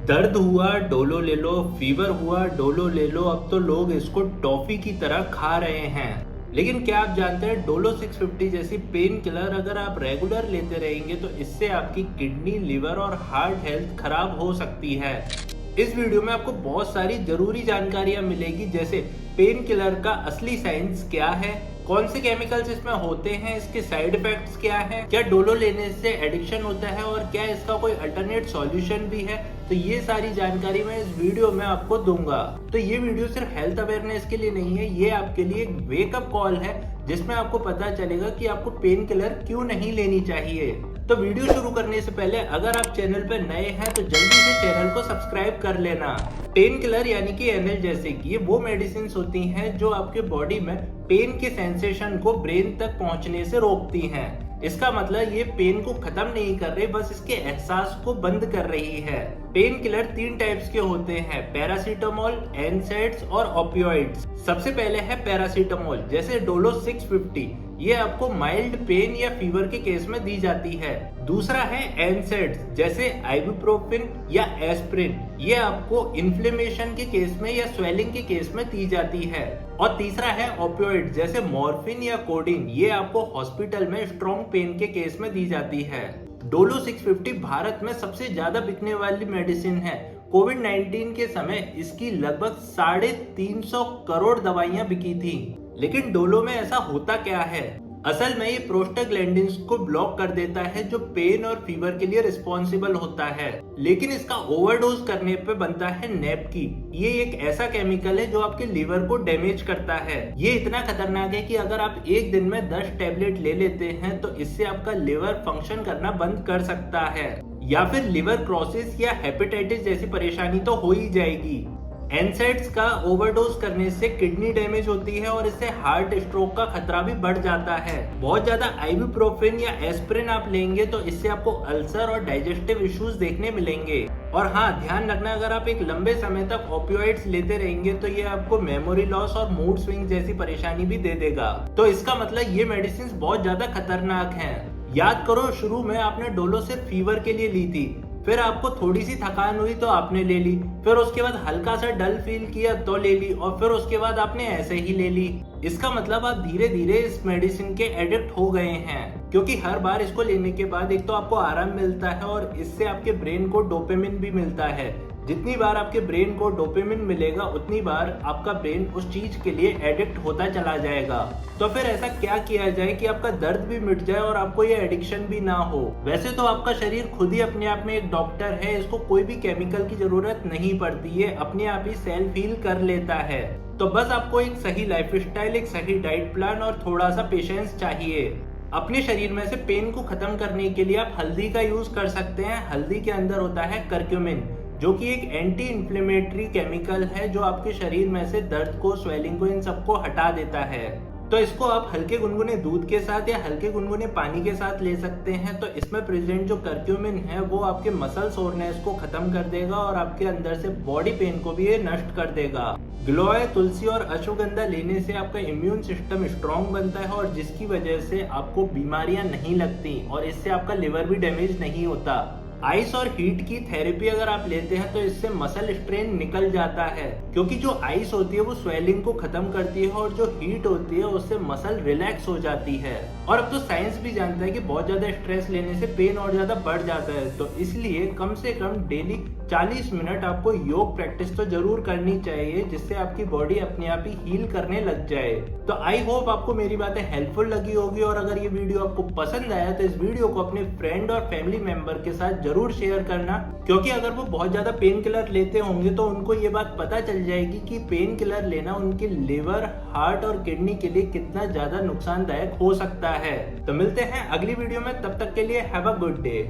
दर्द हुआ डोलो ले लो, फीवर हुआ डोलो ले लो। अब तो लोग इसको टॉफी की तरह खा रहे हैं। लेकिन क्या आप जानते हैं डोलो 650 जैसी पेन किलर अगर आप रेगुलर लेते रहेंगे तो इससे आपकी किडनी, लिवर और हार्ट हेल्थ खराब हो सकती है। इस वीडियो में आपको बहुत सारी जरूरी जानकारियां मिलेगी, जैसे पेन किलर का असली साइंस क्या है, कौन से केमिकल्स इसमें होते हैं, इसके साइड इफेक्ट्स क्या हैं, क्या डोलो लेने से एडिक्शन होता है और क्या इसका कोई अल्टरनेट सॉल्यूशन भी है। तो ये सारी जानकारी मैं इस वीडियो में आपको दूंगा। तो ये वीडियो सिर्फ हेल्थ अवेयरनेस के लिए नहीं है, ये आपके लिए एक वेकअप कॉल है जिसमें आपको पता चलेगा कि आपको पेन किलर क्यों नहीं लेनी चाहिए। तो वीडियो शुरू करने से पहले अगर आप चैनल पर नए हैं तो जल्दी से चैनल को सब्सक्राइब कर लेना। पेन किलर यानी कि एनाल्जेसिक, ये वो मेडिसिन होती हैं जो आपके बॉडी में पेन के सेंसेशन को ब्रेन तक पहुंचने से रोकती हैं। इसका मतलब ये पेन को खत्म नहीं कर रही, बस इसके एहसास को बंद कर रही है। पेन किलर 3 टाइप्स के होते हैं, पैरासीटामोल, एनसैड्स और ओपियोइड्स। सबसे पहले है पैरासीटामोल, जैसे डोलो 650, ये आपको माइल्ड पेन या फीवर के केस में दी जाती है। दूसरा है एनसैड्स, जैसे आइबुप्रोफेन या एस्प्रिन, ये आपको इन्फ्लेमेशन के केस में या स्वेलिंग के केस में दी जाती है। और तीसरा है ओपियोइड, जैसे मॉर्फिन या कोडीन, ये आपको हॉस्पिटल में स्ट्रॉन्ग पेन के केस में दी जाती है। डोलो 650 भारत में सबसे ज्यादा बिकने वाली मेडिसिन है। कोविड-19 के समय इसकी लगभग 350 करोड़ दवाइयां बिकी थी। लेकिन डोलो में ऐसा होता क्या है? असल में ये प्रोस्टाग्लैंडिन्स को ब्लॉक कर देता है जो पेन और फीवर के लिए रिस्पॉन्सिबल होता है। लेकिन इसका ओवरडोज करने पे बनता है नेपकी। ये एक ऐसा केमिकल है जो आपके लिवर को डैमेज करता है। ये इतना खतरनाक है कि अगर आप एक दिन में 10 टैबलेट ले लेते हैं तो इससे आपका लिवर फंक्शन करना बंद कर सकता है, या फिर लिवर क्रोसिस या हेपेटाइटिस जैसी परेशानी तो हो ही जाएगी। एनसैड्स का ओवरडोज करने से किडनी डैमेज होती है और इससे हार्ट स्ट्रोक का खतरा भी बढ़ जाता है। बहुत ज्यादा आइबुप्रोफेन या एस्प्रिन आप लेंगे तो इससे आपको अल्सर और डाइजेस्टिव इश्यूज देखने मिलेंगे। और हाँ, ध्यान रखना, अगर आप एक लंबे समय तक ओपियोइड्स लेते रहेंगे तो ये आपको मेमोरी लॉस और मूड स्विंग जैसी परेशानी भी दे देगा। तो इसका मतलब ये मेडिसिन बहुत ज्यादा खतरनाक है। याद करो, शुरू में आपने डोलो सिर्फ फीवर के लिए ली थी, फिर आपको थोड़ी सी थकान हुई तो आपने ले ली, फिर उसके बाद हल्का सा डल फील किया तो ले ली, और फिर उसके बाद आपने ऐसे ही ले ली। इसका मतलब आप धीरे धीरे इस मेडिसिन के एडिक्ट हो गए हैं, क्योंकि हर बार इसको लेने के बाद एक तो आपको आराम मिलता है और इससे आपके ब्रेन को डोपामिन भी मिलता है। जितनी बार आपके ब्रेन को डोपामिन मिलेगा उतनी बार आपका ब्रेन उस चीज के लिए एडिक्ट होता चला जाएगा। तो फिर ऐसा क्या किया जाए कि आपका दर्द भी मिट जाए और आपको ये एडिक्शन भी ना हो? वैसे तो आपका शरीर खुद ही अपने आप में एक डॉक्टर है, इसको कोई भी केमिकल की जरूरत नहीं पड़ती है, अपने आप ही सेल्फ हील कर लेता है। तो बस आपको एक सही लाइफस्टाइल, एक सही डाइट प्लान और थोड़ा सा पेशेंस चाहिए। अपने शरीर में से पेन को खत्म करने के लिए आप हल्दी का यूज कर सकते हैं। हल्दी के अंदर होता है करक्यूमिन, जो कि एक एंटी इन्फ्लेमेटरी केमिकल है जो आपके शरीर में से दर्द को, स्वेलिंग को, इन सबको हटा देता है। तो इसको आप हल्के गुनगुने दूध के साथ या हल्के गुनगुने पानी के साथ ले सकते हैं। तो इसमें प्रेजेंट जो करक्यूमिन है वो आपके मसल सोरनेस को खत्म कर देगा और आपके अंदर से बॉडी पेन को भी ये नष्ट कर देगा। गिलोय, तुलसी और अश्वगंधा लेने से आपका इम्यून सिस्टम स्ट्रांग बनता है और जिसकी वजह से आपको बीमारियां नहीं लगती और इससे आपका लिवर भी डैमेज नहीं होता। आइस और हीट की थेरेपी अगर आप लेते हैं तो इससे मसल स्ट्रेन निकल जाता है, क्योंकि जो आइस होती है वो स्वेलिंग को खत्म करती है और जो हीट होती है उससे मसल रिलैक्स हो जाती है। और अब तो साइंस भी जानता है कि बहुत ज्यादा स्ट्रेस लेने से पेन और ज्यादा बढ़ जाता है। तो इसलिए कम से कम डेली 40 मिनट आपको योग प्रैक्टिस तो जरूर करनी चाहिए, जिससे आपकी बॉडी अपने आप ही हील करने लग जाए। तो आई होप आपको मेरी बातें हेल्पफुल लगी होगी, और अगर ये वीडियो आपको पसंद आया तो इस वीडियो को अपने फ्रेंड और फैमिली मेंबर के साथ जरूर शेयर करना, क्योंकि अगर वो बहुत ज्यादा पेन किलर लेते होंगे तो उनको ये बात पता चल जाएगी कि पेन किलर लेना उनके लिवर, हार्ट और किडनी के लिए कितना ज्यादा नुकसानदायक हो सकता है। तो मिलते हैं अगली वीडियो में, तब तक के लिए हैव अ गुड डे।